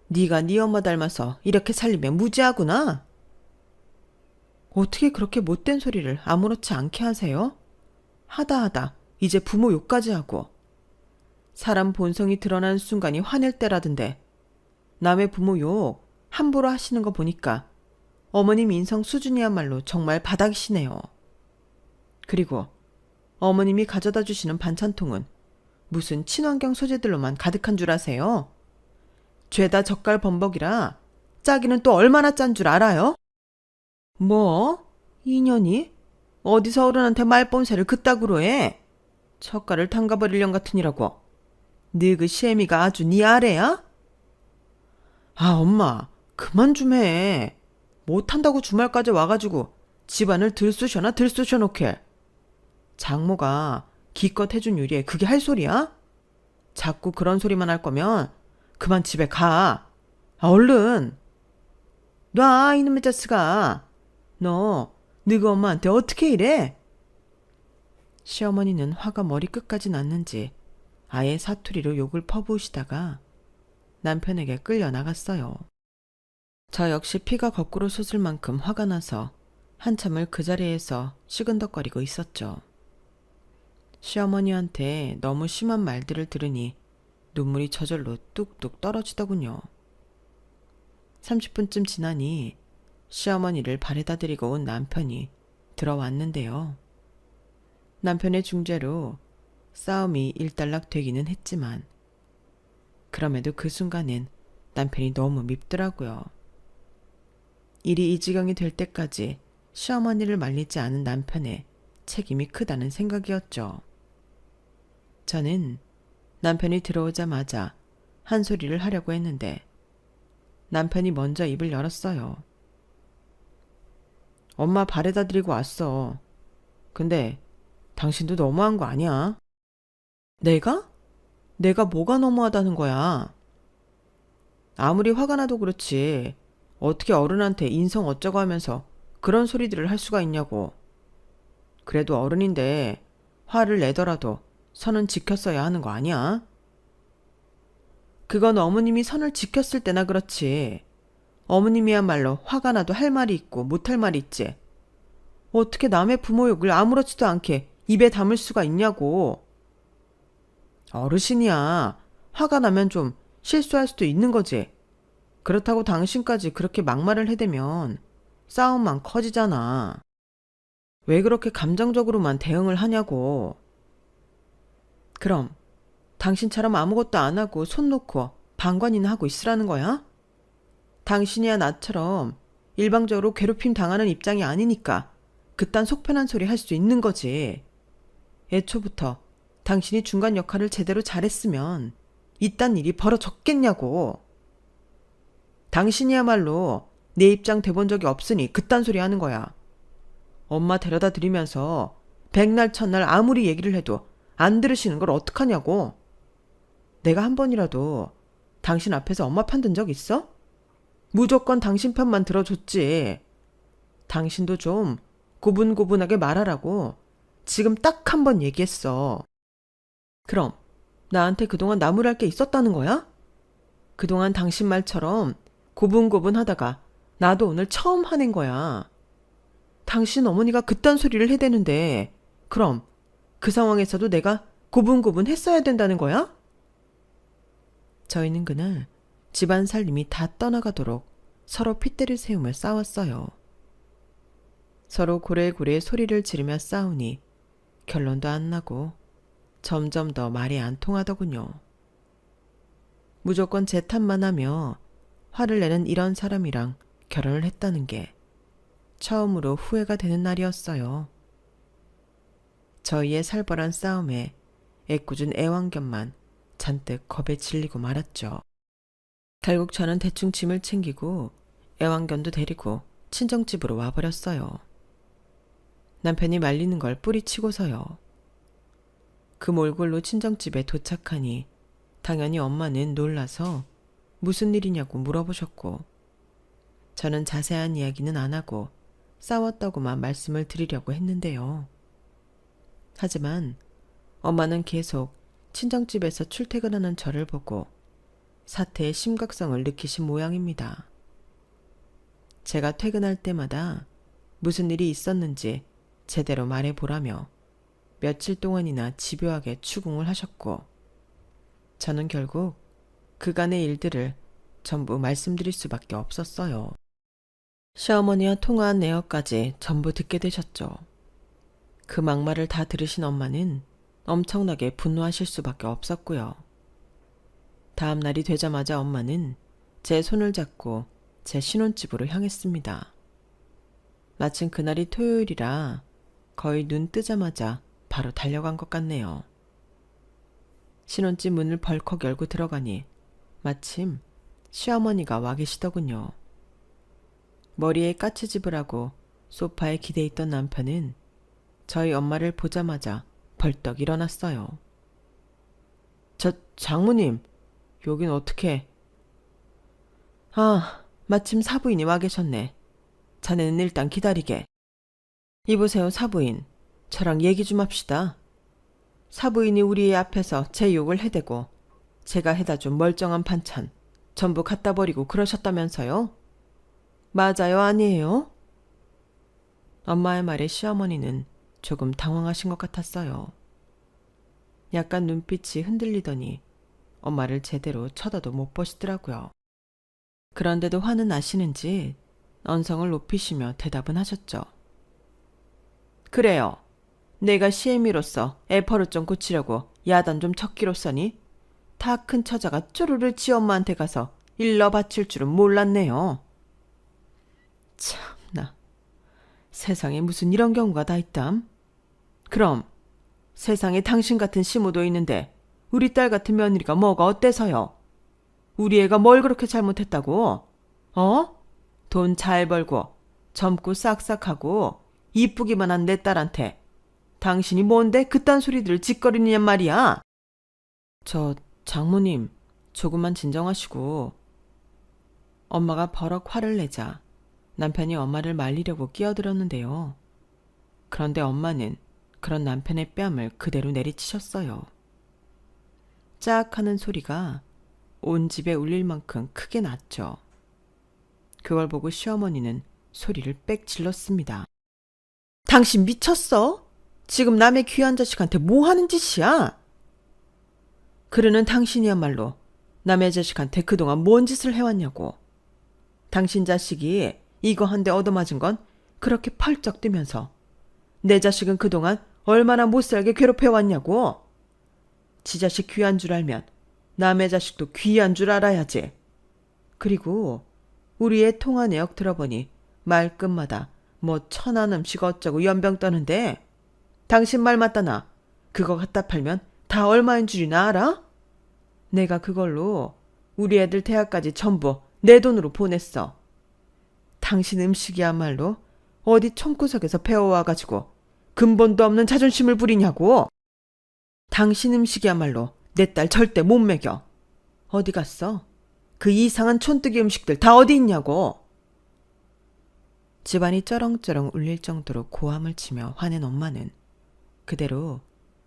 네가 네 엄마 닮아서 이렇게 살리면 무지하구나. 어떻게 그렇게 못된 소리를 아무렇지 않게 하세요? 하다 이제 부모 욕까지 하고. 사람 본성이 드러나는 순간이 화낼 때라던데 남의 부모 욕 함부로 하시는 거 보니까 어머님 인성 수준이야말로 정말 바닥이시네요. 그리고 어머님이 가져다 주시는 반찬통은 무슨 친환경 소재들로만 가득한 줄 아세요? 죄다 젓갈 범벅이라 짜기는 또 얼마나 짠 줄 알아요? 뭐? 인연이? 어디서 어른한테 말본새를 그따구로 해? 젓갈을 담가버릴 년 같으니라고. 너 그 시애미가 아주 네 아래야? 아, 엄마, 그만 좀 해. 못한다고 주말까지 와가지고 집안을 들쑤셔 놓게. 장모가 기껏 해준 요리에 그게 할 소리야? 자꾸 그런 소리만 할 거면 그만 집에 가. 아, 얼른. 놔, 이놈의 자스가. 너그 엄마한테 어떻게 이래? 시어머니는 화가 머리끝까지 났는지 아예 사투리로 욕을 퍼부으시다가 남편에게 끌려 나갔어요. 저 역시 피가 거꾸로 솟을 만큼 화가 나서 한참을 그 자리에서 시근덕거리고 있었죠. 시어머니한테 너무 심한 말들을 들으니 눈물이 저절로 뚝뚝 떨어지더군요. 30분쯤 지나니 시어머니를 발에다 드리고 온 남편이 들어왔는데요. 남편의 중재로 싸움이 일단락 되기는 했지만 그럼에도 그 순간엔 남편이 너무 밉더라고요. 일이 이 지경이 될 때까지 시어머니를 말리지 않은 남편의 책임이 크다는 생각이었죠. 저는 남편이 들어오자마자 한 소리를 하려고 했는데 남편이 먼저 입을 열었어요. 엄마 발에다 드리고 왔어. 근데 당신도 너무한 거 아니야? 내가? 내가 뭐가 너무하다는 거야? 아무리 화가 나도 그렇지. 어떻게 어른한테 인성 어쩌고 하면서 그런 소리들을 할 수가 있냐고. 그래도 어른인데 화를 내더라도 선은 지켰어야 하는 거 아니야? 그건 어머님이 선을 지켰을 때나 그렇지. 어머님이야말로 화가 나도 할 말이 있고 못할 말이 있지. 어떻게 남의 부모 욕을 아무렇지도 않게 입에 담을 수가 있냐고. 어르신이야. 화가 나면 좀 실수할 수도 있는 거지. 그렇다고 당신까지 그렇게 막말을 해대면 싸움만 커지잖아. 왜 그렇게 감정적으로만 대응을 하냐고. 그럼 당신처럼 아무것도 안 하고 손 놓고 방관이나 하고 있으라는 거야? 당신이야 나처럼 일방적으로 괴롭힘 당하는 입장이 아니니까 그딴 속편한 소리 할 수 있는 거지. 애초부터 당신이 중간 역할을 제대로 잘했으면 이딴 일이 벌어졌겠냐고. 당신이야말로 내 입장 돼본 적이 없으니 그딴 소리 하는 거야. 엄마 데려다 드리면서 백날 첫날 아무리 얘기를 해도 안 들으시는 걸 어떡하냐고. 내가 한 번이라도 당신 앞에서 엄마 편 든 적 있어? 무조건 당신 편만 들어줬지. 당신도 좀 고분고분하게 말하라고 지금 딱 한 번 얘기했어. 그럼 나한테 그동안 나무랄 게 있었다는 거야? 그동안 당신 말처럼 고분고분하다가 나도 오늘 처음 화낸 거야. 당신 어머니가 그딴 소리를 해대는데 그럼 그 상황에서도 내가 고분고분 했어야 된다는 거야? 저희는 그날 집안 살림이 다 떠나가도록 서로 핏대를 세우며 싸웠어요. 서로 고래고래 소리를 지르며 싸우니 결론도 안 나고 점점 더 말이 안 통하더군요. 무조건 제 탓만 하며 화를 내는 이런 사람이랑 결혼을 했다는 게 처음으로 후회가 되는 날이었어요. 저희의 살벌한 싸움에 애꿎은 애완견만 잔뜩 겁에 질리고 말았죠. 결국 저는 대충 짐을 챙기고 애완견도 데리고 친정집으로 와버렸어요. 남편이 말리는 걸 뿌리치고서요. 그 몰골로 친정집에 도착하니 당연히 엄마는 놀라서 무슨 일이냐고 물어보셨고, 저는 자세한 이야기는 안 하고 싸웠다고만 말씀을 드리려고 했는데요. 하지만 엄마는 계속 친정집에서 출퇴근하는 저를 보고 사태의 심각성을 느끼신 모양입니다. 제가 퇴근할 때마다 무슨 일이 있었는지 제대로 말해보라며 며칠 동안이나 집요하게 추궁을 하셨고, 저는 결국 그간의 일들을 전부 말씀드릴 수밖에 없었어요. 시어머니와 통화한 내역까지 전부 듣게 되셨죠. 그 막말을 다 들으신 엄마는 엄청나게 분노하실 수밖에 없었고요. 다음 날이 되자마자 엄마는 제 손을 잡고 제 신혼집으로 향했습니다. 마침 그날이 토요일이라 거의 눈 뜨자마자 바로 달려간 것 같네요. 신혼집 문을 벌컥 열고 들어가니 마침 시어머니가 와 계시더군요. 머리에 까치집을 하고 소파에 기대 있던 남편은 저희 엄마를 보자마자 벌떡 일어났어요. 장모님, 여긴 어떻게? 아, 마침 사부인이 와 계셨네. 자네는 일단 기다리게. 이보세요, 사부인. 저랑 얘기 좀 합시다. 사부인이 우리 앞에서 제 욕을 해대고 제가 해다 준 멀쩡한 반찬 전부 갖다 버리고 그러셨다면서요? 맞아요, 아니에요? 엄마의 말에 시어머니는 조금 당황하신 것 같았어요. 약간 눈빛이 흔들리더니 엄마를 제대로 쳐다도 못 보시더라고요. 그런데도 화는 나시는지 언성을 높이시며 대답은 하셨죠. 그래요. 내가 시애미로서 애퍼를 좀 고치려고 야단 좀 쳤기로써니 다 큰 처자가 쪼르르 지 엄마한테 가서 일러 바칠 줄은 몰랐네요. 참나, 세상에 무슨 이런 경우가 다 있담? 그럼 세상에 당신 같은 시모도 있는데 우리 딸 같은 며느리가 뭐가 어때서요? 우리 애가 뭘 그렇게 잘못했다고? 어? 돈 잘 벌고 젊고 싹싹하고 이쁘기만 한 내 딸한테 당신이 뭔데 그딴 소리들을 짓거리느냔 말이야? 장모님, 조금만 진정하시고. 엄마가 버럭 화를 내자 남편이 엄마를 말리려고 끼어들었는데요. 그런데 엄마는 그런 남편의 뺨을 그대로 내리치셨어요. 짝 하는 소리가 온 집에 울릴 만큼 크게 났죠. 그걸 보고 시어머니는 소리를 빽 질렀습니다. 당신 미쳤어? 지금 남의 귀한 자식한테 뭐 하는 짓이야? 그러는 당신이야말로 남의 자식한테 그동안 뭔 짓을 해왔냐고. 당신 자식이 이거 한 대 얻어맞은 건 그렇게 펄쩍 뛰면서 내 자식은 그동안 얼마나 못살게 괴롭혀왔냐고. 지 자식 귀한 줄 알면 남의 자식도 귀한 줄 알아야지. 그리고 우리 애 통화 내역 들어보니 말끝마다 뭐 천한 음식 어쩌고 연병 떠는데 당신 말 맞다나 그거 갖다 팔면 다 얼마인 줄이나 알아? 내가 그걸로 우리 애들 대학까지 전부 내 돈으로 보냈어. 당신 음식이야말로 어디 총구석에서 배워와가지고 근본도 없는 자존심을 부리냐고. 당신 음식이야말로 내 딸 절대 못 먹여. 어디 갔어? 그 이상한 촌뜨기 음식들 다 어디 있냐고. 집안이 쩌렁쩌렁 울릴 정도로 고함을 치며 화낸 엄마는 그대로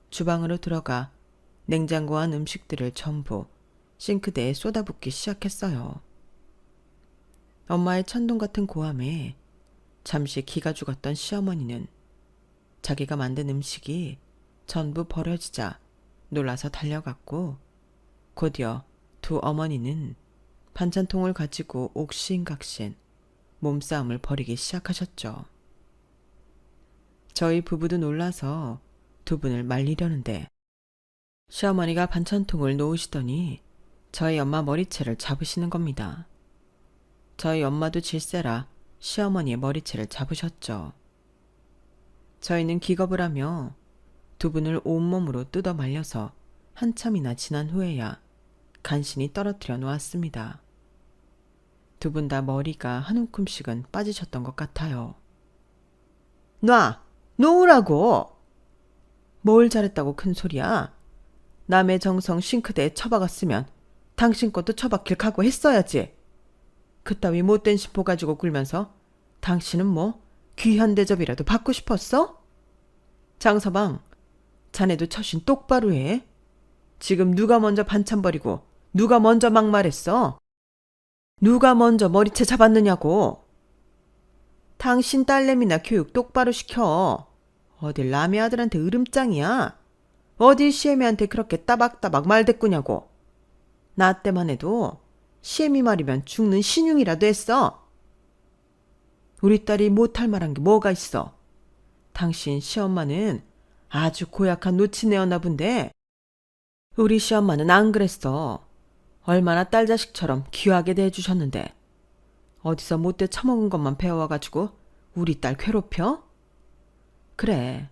주방으로 들어가 냉장고 안 음식들을 전부 싱크대에 쏟아붓기 시작했어요. 엄마의 천둥 같은 고함에 잠시 기가 죽었던 시어머니는 자기가 만든 음식이 전부 버려지자 놀라서 달려갔고, 곧이어 두 어머니는 반찬통을 가지고 옥신각신 몸싸움을 벌이기 시작하셨죠. 저희 부부도 놀라서 두 분을 말리려는데 시어머니가 반찬통을 놓으시더니 저희 엄마 머리채를 잡으시는 겁니다. 저희 엄마도 질세라 시어머니의 머리채를 잡으셨죠. 저희는 기겁을 하며 두 분을 온몸으로 뜯어 말려서 한참이나 지난 후에야 간신히 떨어뜨려 놓았습니다. 두 분 다 머리가 한 움큼씩은 빠지셨던 것 같아요. 놓으라고! 뭘 잘했다고 큰 소리야? 남의 정성 싱크대에 처박았으면 당신 것도 처박힐 각오했어야지. 그따위 못된 심보 가지고 굴면서 당신은 뭐 귀한 대접이라도 받고 싶었어? 장서방, 자네도 처신 똑바로 해. 지금 누가 먼저 반찬 버리고 누가 먼저 막말했어? 누가 먼저 머리채 잡았느냐고. 당신 딸내미나 교육 똑바로 시켜. 어딜 남의 아들한테 으름장이야. 어딜 시애미한테 그렇게 따박따박 말대꾸냐고. 나 때만 해도 시애미 말이면 죽는 신용이라도 했어. 우리 딸이 못할 만한 게 뭐가 있어. 당신 시엄마는 아주 고약한 노치네였나 본데 우리 시엄마는 안 그랬어. 얼마나 딸 자식처럼 귀하게 대해주셨는데 어디서 못돼 처먹은 것만 배워와가지고 우리 딸 괴롭혀? 그래,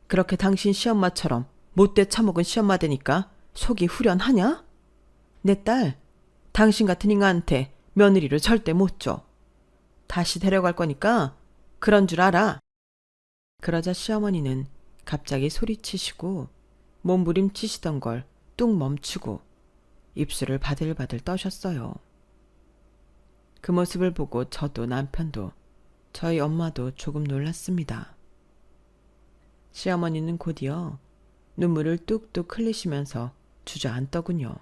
그렇게 당신 시엄마처럼 못돼 처먹은 시엄마 되니까 속이 후련하냐? 내 딸, 당신 같은 인간한테 며느리로 절대 못 줘. 다시 데려갈 거니까 그런 줄 알아. 그러자 시어머니는 갑자기 소리치시고 몸부림치시던 걸 뚝 멈추고 입술을 바들바들 떠셨어요. 그 모습을 보고 저도 남편도 저희 엄마도 조금 놀랐습니다. 시어머니는 곧이어 눈물을 뚝뚝 흘리시면서 주저앉더군요.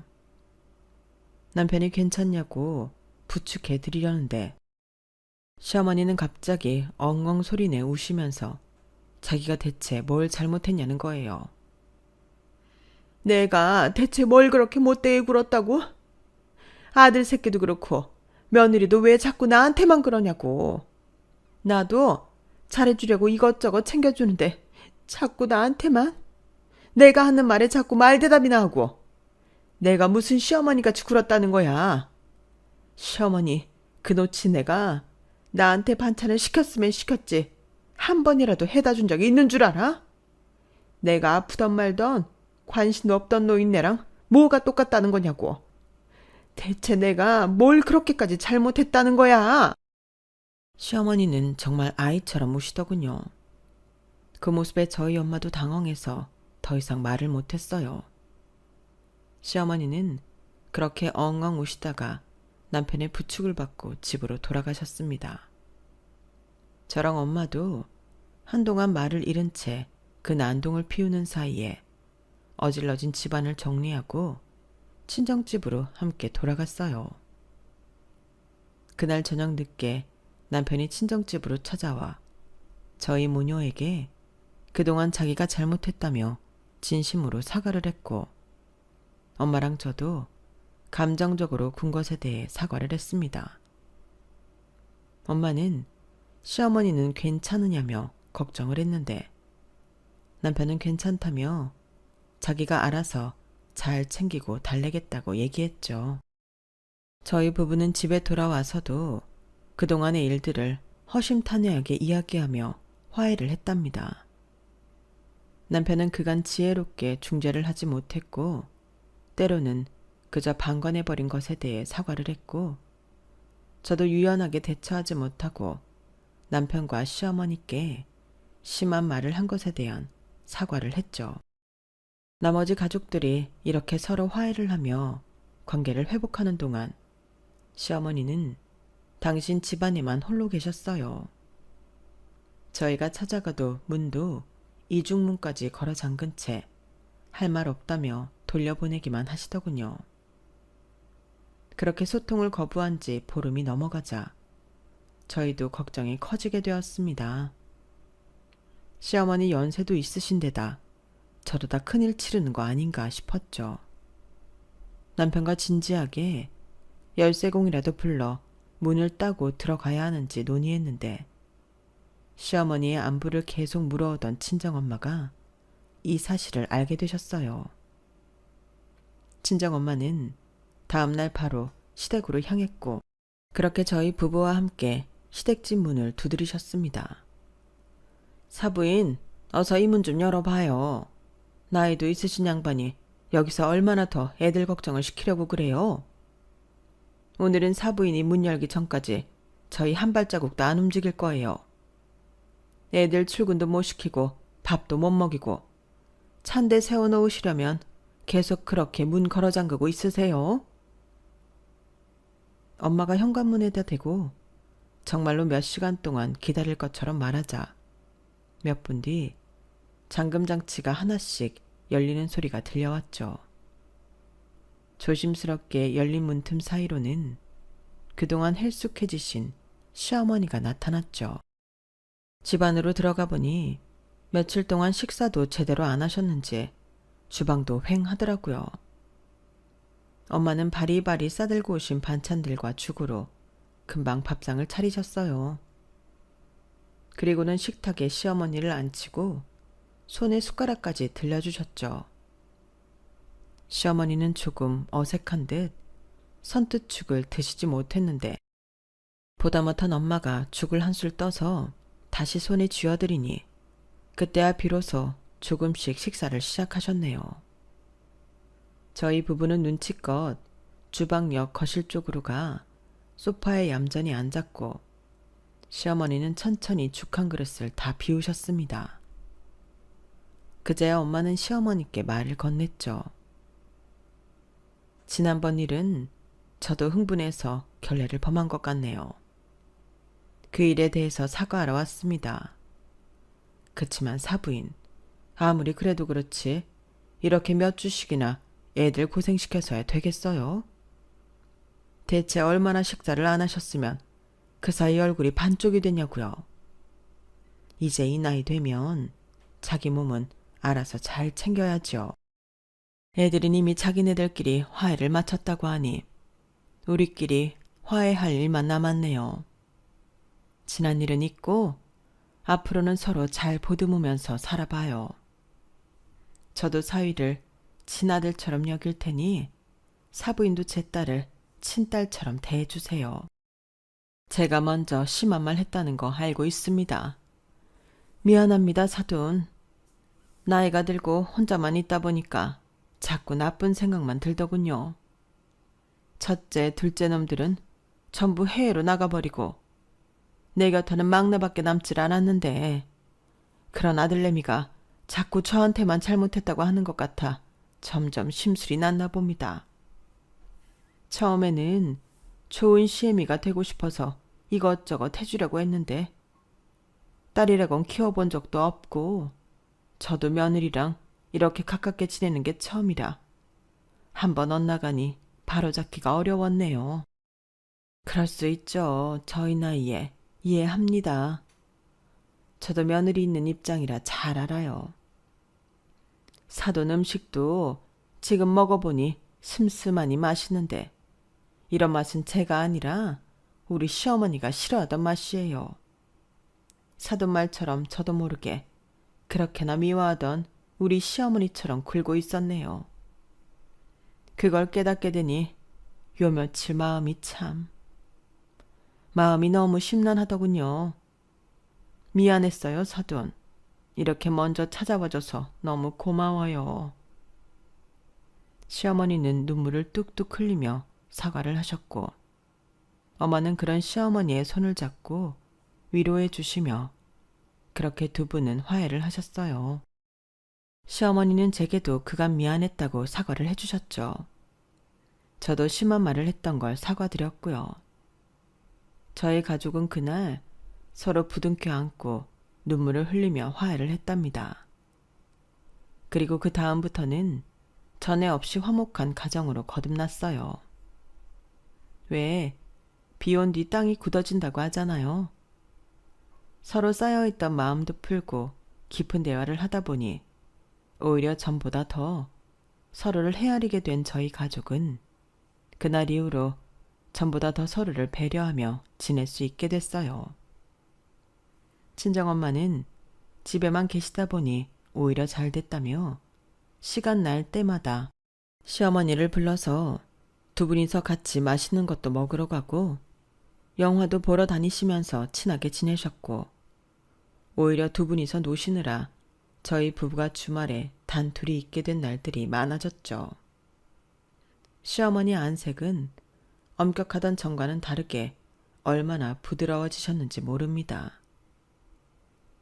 남편이 괜찮냐고 부축해 드리려는데 시어머니는 갑자기 엉엉 소리내 우시면서 자기가 대체 뭘 잘못했냐는 거예요. 내가 대체 뭘 그렇게 못되게 굴었다고? 아들 새끼도 그렇고 며느리도 왜 자꾸 나한테만 그러냐고. 나도 잘해주려고 이것저것 챙겨주는데 자꾸 나한테만? 내가 하는 말에 자꾸 말대답이나 하고. 내가 무슨 시어머니같이 굴었다는 거야. 시어머니, 그 놓친 내가 나한테 반찬을 시켰으면 시켰지. 한 번이라도 해다 준 적이 있는 줄 알아? 내가 아프던 말던 관심 없던 노인네랑 뭐가 똑같다는 거냐고. 대체 내가 뭘 그렇게까지 잘못했다는 거야? 시어머니는 정말 아이처럼 우시더군요. 그 모습에 저희 엄마도 당황해서 더 이상 말을 못했어요. 시어머니는 그렇게 엉엉 우시다가 남편의 부축을 받고 집으로 돌아가셨습니다. 저랑 엄마도 한동안 말을 잃은 채 그 난동을 피우는 사이에 어질러진 집안을 정리하고 친정집으로 함께 돌아갔어요. 그날 저녁 늦게 남편이 친정집으로 찾아와 저희 모녀에게 그동안 자기가 잘못했다며 진심으로 사과를 했고 엄마랑 저도 감정적으로 군 것에 대해 사과를 했습니다. 엄마는 시어머니는 괜찮으냐며 걱정을 했는데 남편은 괜찮다며 자기가 알아서 잘 챙기고 달래겠다고 얘기했죠. 저희 부부는 집에 돌아와서도 그동안의 일들을 허심탄회하게 이야기하며 화해를 했답니다. 남편은 그간 지혜롭게 중재를 하지 못했고 때로는 그저 방관해버린 것에 대해 사과를 했고 저도 유연하게 대처하지 못하고 남편과 시어머니께 심한 말을 한 것에 대한 사과를 했죠. 나머지 가족들이 이렇게 서로 화해를 하며 관계를 회복하는 동안 시어머니는 당신 집안에만 홀로 계셨어요. 저희가 찾아가도 문도 이중문까지 걸어 잠근 채 할 말 없다며 돌려보내기만 하시더군요. 그렇게 소통을 거부한 지 보름이 넘어가자 저희도 걱정이 커지게 되었습니다. 시어머니 연세도 있으신데다 저러다 큰일 치르는 거 아닌가 싶었죠. 남편과 진지하게 열쇠공이라도 불러 문을 따고 들어가야 하는지 논의했는데 시어머니의 안부를 계속 물어오던 친정엄마가 이 사실을 알게 되셨어요. 친정엄마는 다음날 바로 시댁으로 향했고 그렇게 저희 부부와 함께 시댁집 문을 두드리셨습니다. 사부인, 어서 이 문 좀 열어봐요. 나이도 있으신 양반이 여기서 얼마나 더 애들 걱정을 시키려고 그래요? 오늘은 사부인이 문 열기 전까지 저희 한 발자국도 안 움직일 거예요. 애들 출근도 못 시키고 밥도 못 먹이고 찬데 세워놓으시려면 계속 그렇게 문 걸어 잠그고 있으세요? 엄마가 현관문에다 대고 정말로 몇 시간 동안 기다릴 것처럼 말하자 몇 분 뒤 잠금 장치가 하나씩 열리는 소리가 들려왔죠. 조심스럽게 열린 문틈 사이로는 그동안 헬쑥해지신 시어머니가 나타났죠. 집 안으로 들어가 보니 며칠 동안 식사도 제대로 안 하셨는지 주방도 휑하더라고요. 엄마는 바리바리 싸들고 오신 반찬들과 죽으로 금방 밥상을 차리셨어요. 그리고는 식탁에 시어머니를 앉히고 손에 숟가락까지 들려주셨죠. 시어머니는 조금 어색한 듯 선뜻 죽을 드시지 못했는데 보다 못한 엄마가 죽을 한술 떠서 다시 손에 쥐어드리니 그때야 비로소 조금씩 식사를 시작하셨네요. 저희 부부는 눈치껏 주방 옆 거실 쪽으로 가 소파에 얌전히 앉았고 시어머니는 천천히 죽 한 그릇을 다 비우셨습니다. 그제야 엄마는 시어머니께 말을 건넸죠. 지난번 일은 저도 흥분해서 결례를 범한 것 같네요. 그 일에 대해서 사과하러 왔습니다. 그치만 사부인, 아무리 그래도 그렇지 이렇게 몇 주씩이나 애들 고생시켜서야 되겠어요? 대체 얼마나 식사를 안 하셨으면 그 사이 얼굴이 반쪽이 되냐고요. 이제 이 나이 되면 자기 몸은 알아서 잘 챙겨야죠. 애들은 이미 자기네들끼리 화해를 마쳤다고 하니 우리끼리 화해할 일만 남았네요. 지난 일은 잊고 앞으로는 서로 잘 보듬으면서 살아봐요. 저도 사위를 친아들처럼 여길 테니 사부인도 제 딸을 친딸처럼 대해주세요. 제가 먼저 심한 말 했다는 거 알고 있습니다. 미안합니다, 사돈. 나이가 들고 혼자만 있다 보니까 자꾸 나쁜 생각만 들더군요. 첫째, 둘째 놈들은 전부 해외로 나가버리고 내 곁에는 막내밖에 남질 않았는데 그런 아들내미가 자꾸 저한테만 잘못했다고 하는 것 같아 점점 심술이 났나 봅니다. 처음에는 좋은 시애미가 되고 싶어서 이것저것 해주려고 했는데 딸이라곤 키워본 적도 없고 저도 며느리랑 이렇게 가깝게 지내는 게 처음이라 한번 엇나가니 바로잡기가 어려웠네요. 그럴 수 있죠. 저희 나이에 이해합니다. 저도 며느리 있는 입장이라 잘 알아요. 사돈 음식도 지금 먹어보니 슴슴하니 맛있는데 이런 맛은 제가 아니라 우리 시어머니가 싫어하던 맛이에요. 사돈 말처럼 저도 모르게 그렇게나 미워하던 우리 시어머니처럼 굴고 있었네요. 그걸 깨닫게 되니 요 며칠 마음이 너무 심란하더군요. 미안했어요, 사돈. 이렇게 먼저 찾아와줘서 너무 고마워요. 시어머니는 눈물을 뚝뚝 흘리며 사과를 하셨고 엄마는 그런 시어머니의 손을 잡고 위로해 주시며 그렇게 두 분은 화해를 하셨어요. 시어머니는 제게도 그간 미안했다고 사과를 해주셨죠. 저도 심한 말을 했던 걸 사과드렸고요. 저희 가족은 그날 서로 부둥켜 안고 눈물을 흘리며 화해를 했답니다. 그리고 그 다음부터는 전에 없이 화목한 가정으로 거듭났어요. 왜 비 온 뒤 땅이 굳어진다고 하잖아요. 서로 쌓여있던 마음도 풀고 깊은 대화를 하다 보니 오히려 전보다 더 서로를 헤아리게 된 저희 가족은 그날 이후로 전보다 더 서로를 배려하며 지낼 수 있게 됐어요. 친정엄마는 집에만 계시다 보니 오히려 잘 됐다며 시간 날 때마다 시어머니를 불러서 두 분이서 같이 맛있는 것도 먹으러 가고 영화도 보러 다니시면서 친하게 지내셨고, 오히려 두 분이서 노시느라 저희 부부가 주말에 단둘이 있게 된 날들이 많아졌죠. 시어머니 안색은 엄격하던 전과는 다르게 얼마나 부드러워지셨는지 모릅니다.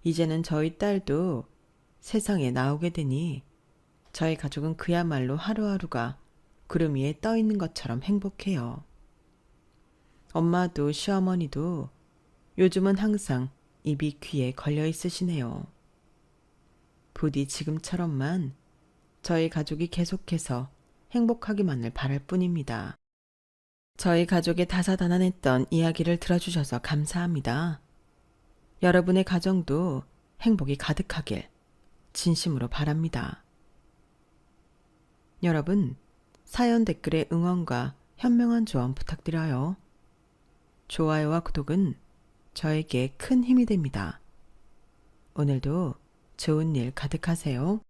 이제는 저희 딸도 세상에 나오게 되니 저희 가족은 그야말로 하루하루가 구름 위에 떠 있는 것처럼 행복해요. 엄마도 시어머니도 요즘은 항상 입이 귀에 걸려 있으시네요. 부디 지금처럼만 저희 가족이 계속해서 행복하기만을 바랄 뿐입니다. 저희 가족의 다사다난했던 이야기를 들어주셔서 감사합니다. 여러분의 가정도 행복이 가득하길 진심으로 바랍니다. 여러분, 사연 댓글에 응원과 현명한 조언 부탁드려요. 좋아요와 구독은 저에게 큰 힘이 됩니다. 오늘도 좋은 일 가득하세요.